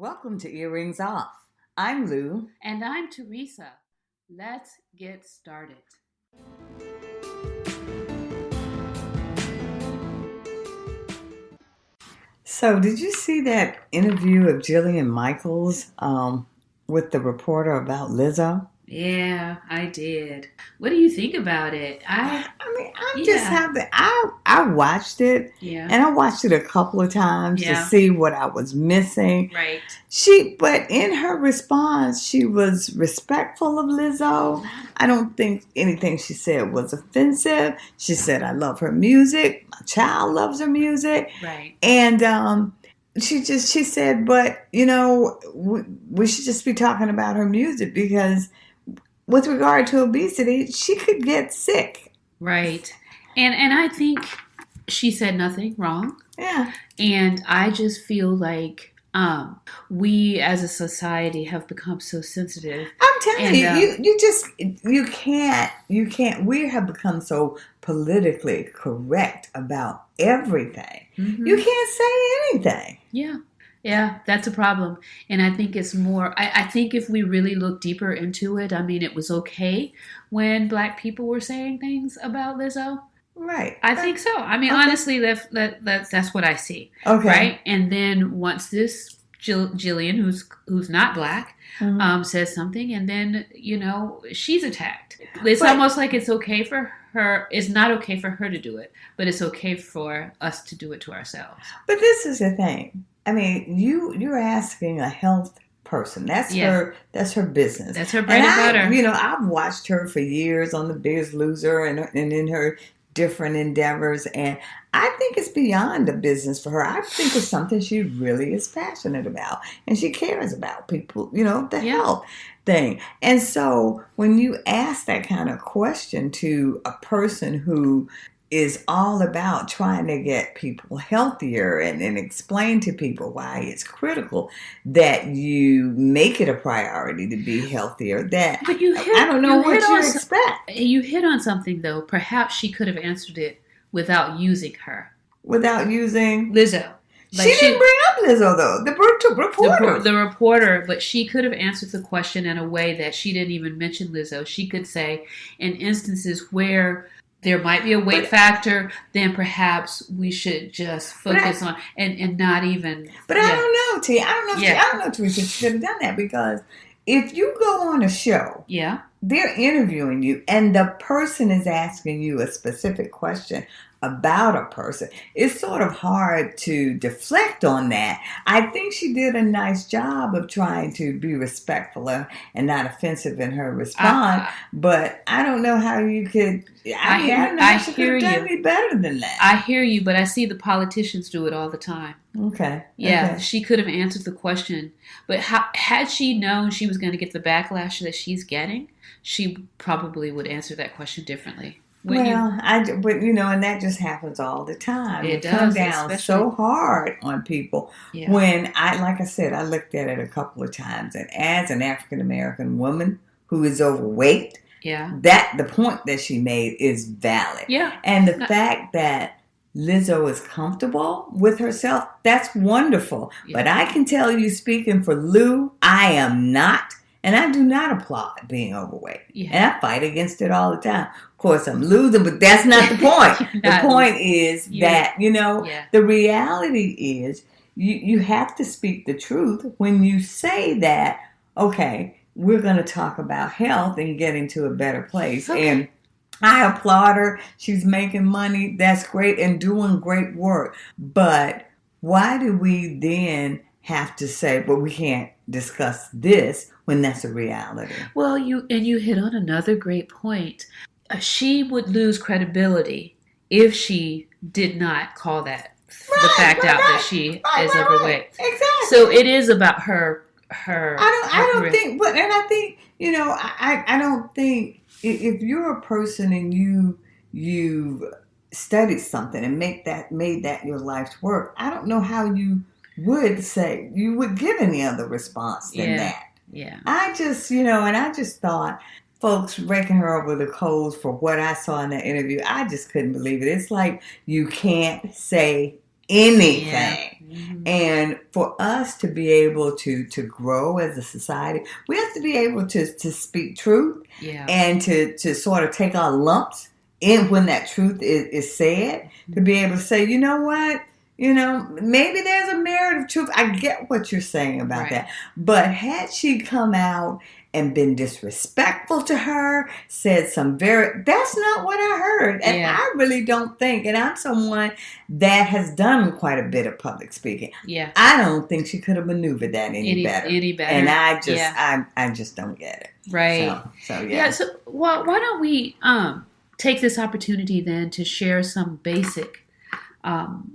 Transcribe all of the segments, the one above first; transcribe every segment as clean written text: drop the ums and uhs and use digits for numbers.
Welcome to Earrings Off. I'm Lou. And I'm Teresa. Let's get started. So, did you see that interview of Jillian Michaels with the reporter about Lizzo? Yeah, I did. What do you think about it? I just have to. I watched it, Yeah. and I watched it a couple of times to Yeah. see what I was missing. Right. But in her response, she was respectful of Lizzo. I don't think anything she said was offensive. She said, "I love her music. My child loves her music." Right. And she said, but we should just be talking about her music because with regard to obesity, she could get sick. Right. And I think she said nothing wrong. Yeah. And I just feel like we as a society have become so sensitive. I'm telling you can't. We have become so politically correct about everything. Mm-hmm. You can't say anything. Yeah, that's a problem. And I think it's more, I think if we really look deeper into it, I mean, it was okay when Black people were saying things about Lizzo. Right. I think so. I mean, okay. Honestly, that's what I see. Okay. Right. And then once this Jillian, who's not Black, mm-hmm. Says something, and then she's attacked. It's almost like it's okay for her. It's not okay for her to do it, but it's okay for us to do it to ourselves. But this is the thing. I mean, you're asking a health person. That's her business. That's her bread and butter. I've watched her for years on The Biggest Loser and in her different endeavors, and I think it's beyond a business for her. I think it's something she really is passionate about, and she cares about people, the health thing. And so when you ask that kind of question to a person who is all about trying to get people healthier and explain to people why it's critical that you make it a priority to be healthier. I don't know what you expect. You hit on something, though. Perhaps she could have answered it without using her. Without using? Lizzo. She didn't bring up Lizzo, though. The reporter, but she could have answered the question in a way that she didn't even mention Lizzo. She could say, in instances where there might be a weight factor, then perhaps we should just focus on and not even. But I don't know, T. I don't know, Teresa. She should have done that because if you go on a show, they're interviewing you, and the person is asking you a specific question about a person. It's sort of hard to deflect on that. I think she did a nice job of trying to be respectful and not offensive in her response, but I don't know how you could. I hear you. Done me better than that. I hear you, but I see the politicians do it all the time. Okay. Yeah, okay. She could have answered the question, but had she known she was going to get the backlash that she's getting, she probably would answer that question differently. But and that just happens all the time. It does, comes down so hard on people. Yeah. When like I said, I looked at it a couple of times, and as an African American woman who is overweight, the point that she made is valid. Yeah. And the fact that Lizzo is comfortable with herself, that's wonderful. Yeah. But I can tell you, speaking for Lou, I am not. And I do not applaud being overweight. Yeah. And I fight against it all the time. Of course, I'm losing, but that's not the point. The point is that, the reality is you have to speak the truth when you say that, okay, we're going to talk about health and getting to a better place. Okay. And I applaud her. She's making money. That's great and doing great work. But why do we then have to say, well, we can't discuss this when that's a reality? Well, you hit on another great point. She would lose credibility if she did not call the fact out that she is overweight. Exactly. So it is about her. I don't think, but and I think I don't think if you're a person and you've studied something and made that your life's work, I don't know how you would give any other response than that. Yeah. I just thought folks raking her over the coals for what I saw in that interview. I just couldn't believe it. It's like you can't say anything. Mm-hmm. And for us to be able to grow as a society, we have to be able to speak truth Yeah. and to sort of take our lumps in when that truth is said, to be able to say, you know what? Maybe there's a merit of truth. I get what you're saying about Right. that. But had she come out and been disrespectful to her, said that's not what I heard. And Yeah. I really don't think, and I'm someone that has done quite a bit of public speaking. Yeah. I don't think she could have maneuvered that any better. And I just don't get it. Right. So yeah. Yeah. So why don't we take this opportunity then to share some basic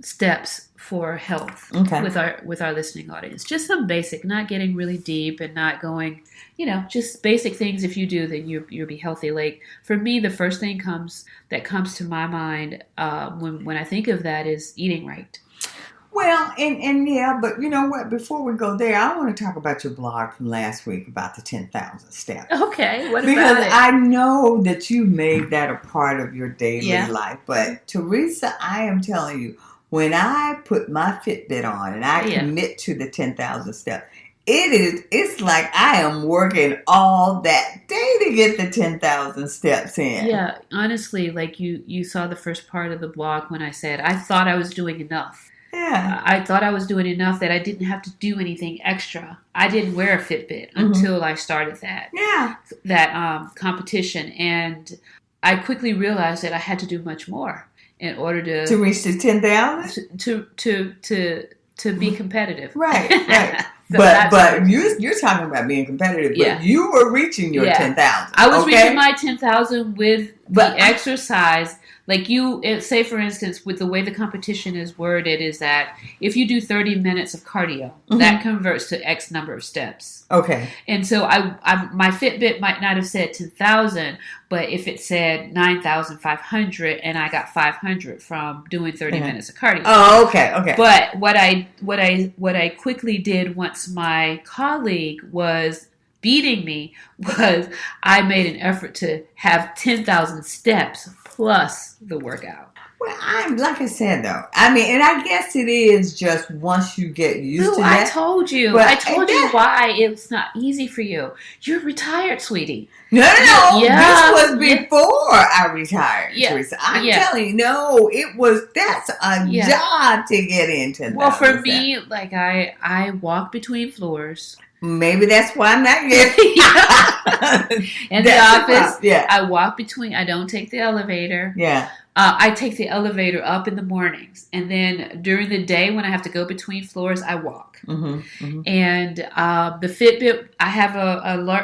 steps for health with our listening audience. Just some basic, not getting really deep and not going, just basic things. If you do, then you'll be healthy. Like for me, the first thing that comes to my mind when I think of that is eating right. Well, and yeah, but you know what? Before we go there, I want to talk about your blog from last week about the 10,000 steps. Okay, what because about it? I know that you made that a part of your daily life. But Teresa, I am telling you, when I put my Fitbit on and I commit to the 10,000 steps, it's like I am working all that day to get the 10,000 steps in. Yeah, honestly, like you saw the first part of the blog when I said I thought I was doing enough. Yeah. I thought I was doing enough that I didn't have to do anything extra. I didn't wear a Fitbit until I started that competition, and I quickly realized that I had to do much more in order to reach the 10,000 to be competitive. Right. So but you're talking about being competitive, but you were reaching your 10,000. I was reaching my 10,000 with the exercise. Like say for instance, with the way the competition is worded, is that if you do 30 minutes of cardio, that converts to X number of steps. Okay. And so my Fitbit might not have said 10,000, but if it said 9,500 and I got 500 from doing 30 minutes of cardio. Oh, okay. But what I quickly did once my colleague was beating me was I made an effort to have 10,000 steps plus the workout. Well, like I said though, I mean, and I guess it is just once you get used to that. I told you why it's not easy for you. You're retired, sweetie. No. This was before I retired, Teresa. I'm telling you, that's a job to get into. Well, for me, like I walk between floors. Maybe that's why I'm not getting in the office. I walk between. I don't take the elevator. Yeah. I take the elevator up in the mornings, and then during the day when I have to go between floors, I walk. And the Fitbit, I have a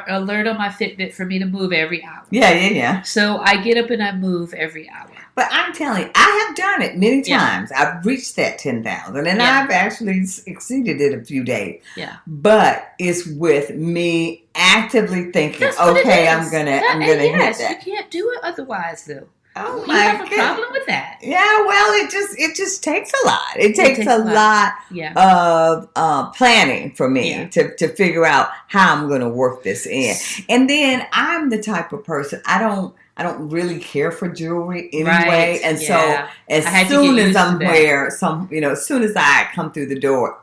alert on my Fitbit for me to move every hour. Yeah. So I get up and I move every hour. But I'm telling you, I have done it many times. I've reached that 10,000, and I've actually exceeded it a few days. Yeah. But it's with me actively thinking, okay, I'm gonna hit that. You can't do it otherwise, though. Oh you have a problem with that? Yeah, well, it just takes a lot. It takes a lot of planning for me to figure out how I'm going to work this in. And then I'm the type of person I don't really care for jewelry anyway, and so as soon as I'm wearing as soon as I come through the door,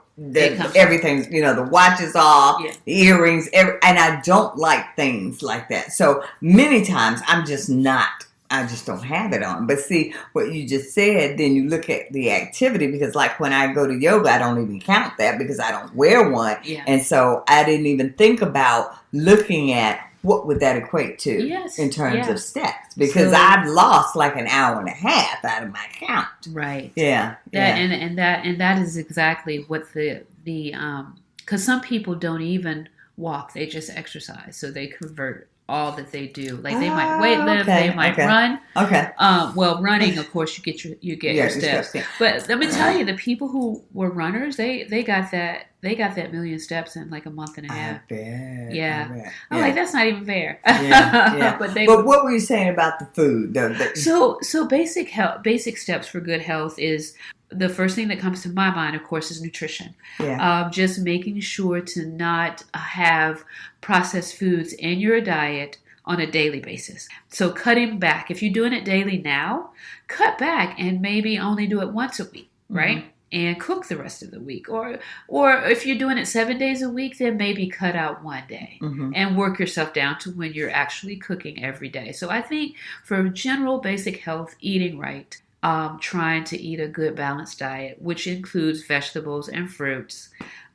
everything's the watch is off, the earrings, and I don't like things like that. So many times I just don't have it on. But see, what you just said, then you look at the activity, because like when I go to yoga, I don't even count that because I don't wear one. Yeah. And so I didn't even think about looking at what would that equate to in terms of steps, because I've lost like an hour and a half out of my count. Right. Yeah. And that is exactly what because some people don't even walk, they just exercise. So they convert all that they do. Like they might weightlift, they might run. Okay. Well, running, of course, you get your steps. But let me tell you, the people who were runners, they got that million steps in like a month and a half. I bet. Yeah. I'm like, that's not even fair. Yeah. But what were you saying about the food? So basic steps for good health is, the first thing that comes to my mind, of course, is nutrition. Yeah. Just making sure to not have processed foods in your diet on a daily basis. So cutting back. If you're doing it daily now, cut back and maybe only do it once a week, right? and cook the rest of the week. Or if you're doing it 7 days a week, then maybe cut out one day and work yourself down to when you're actually cooking every day. So I think for general basic health, eating right, trying to eat a good balanced diet, which includes vegetables and fruits,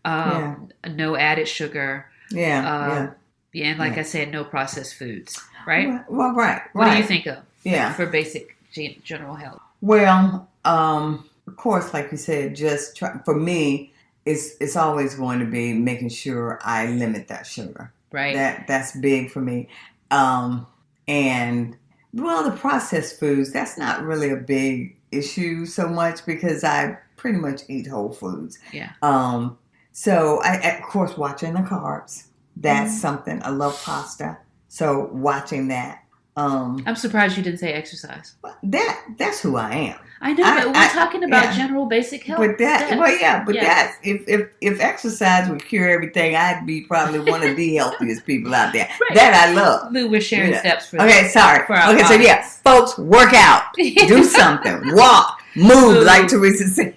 no added sugar. And like I said, no processed foods, right? Well, right. What do you think of for basic general health? Well, of course, like you said, just for me, it's always going to be making sure I limit that sugar. Right. That's big for me. And well, the processed foods, that's not really a big issue so much because I pretty much eat whole foods. Yeah. So I, of course, watching the carbs. That's something. I love pasta. So watching that. I'm surprised you didn't say exercise. That's who I am. I know, but we're talking about general basic health. But that's if exercise would cure everything, I'd be probably one of the healthiest people out there. Right. That I love. Lou, we're sharing steps for okay, sorry. For our okay, audience. so folks, work out, do something, walk, move, like Teresa said.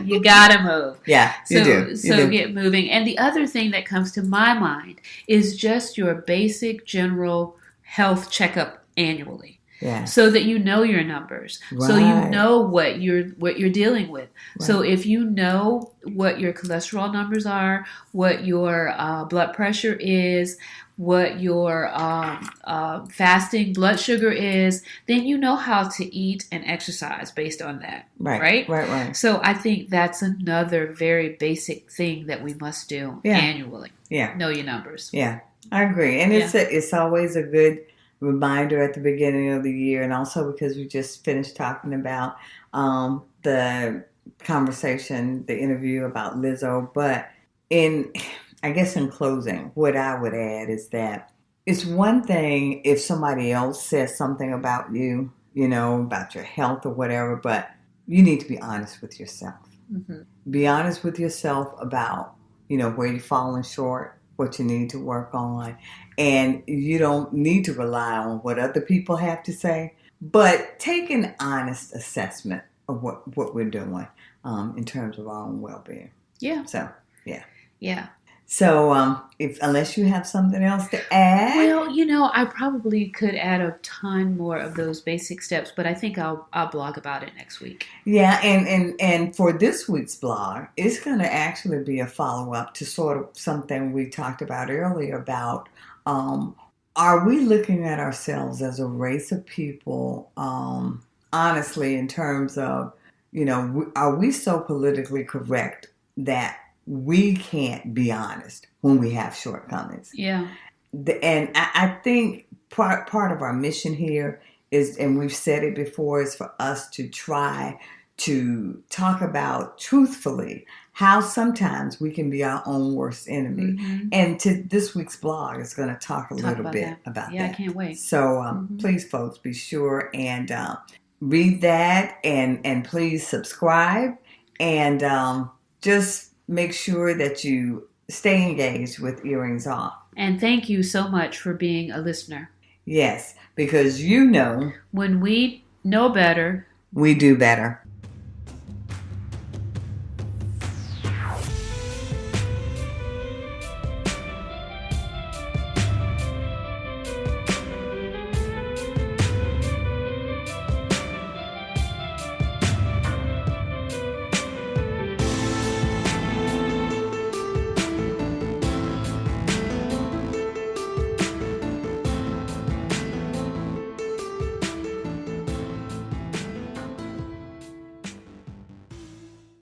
You gotta move. Yeah, you do. So get moving. And the other thing that comes to my mind is just your basic general health checkup annually. Yeah. So that you know your numbers. Right. So you know what you're dealing with. Right. So if you know what your cholesterol numbers are, what your blood pressure is, what your fasting blood sugar is, then you know how to eat and exercise based on that. Right. So I think that's another very basic thing that we must do annually. Yeah. Know your numbers. Yeah. I agree. And it's always a good reminder at the beginning of the year, and also because we just finished talking about the conversation, the interview about Lizzo. But I guess in closing, what I would add is that it's one thing if somebody else says something about you, about your health or whatever, but you need to be honest with yourself. Mm-hmm. Be honest with yourself about, where you're falling short, what you need to work on. And you don't need to rely on what other people have to say, but take an honest assessment of what we're doing in terms of our own well-being. Yeah. So, yeah. Yeah. So, unless you have something else to add. Well, I probably could add a ton more of those basic steps, but I think I'll blog about it next week. Yeah, and for this week's blog, it's going to actually be a follow-up to sort of something we talked about earlier about, are we looking at ourselves as a race of people, honestly, in terms of, are we so politically correct that we can't be honest when we have shortcomings? Yeah. And I think part of our mission here is, and we've said it before, is for us to try to talk about truthfully how sometimes we can be our own worst enemy. Mm-hmm. And this week's blog is going to talk a little bit about that. Yeah, I can't wait. So please, folks, be sure and read that and please subscribe and just make sure that you stay engaged with Earrings Off. And thank you so much for being a listener. Yes, because when we know better, we do better.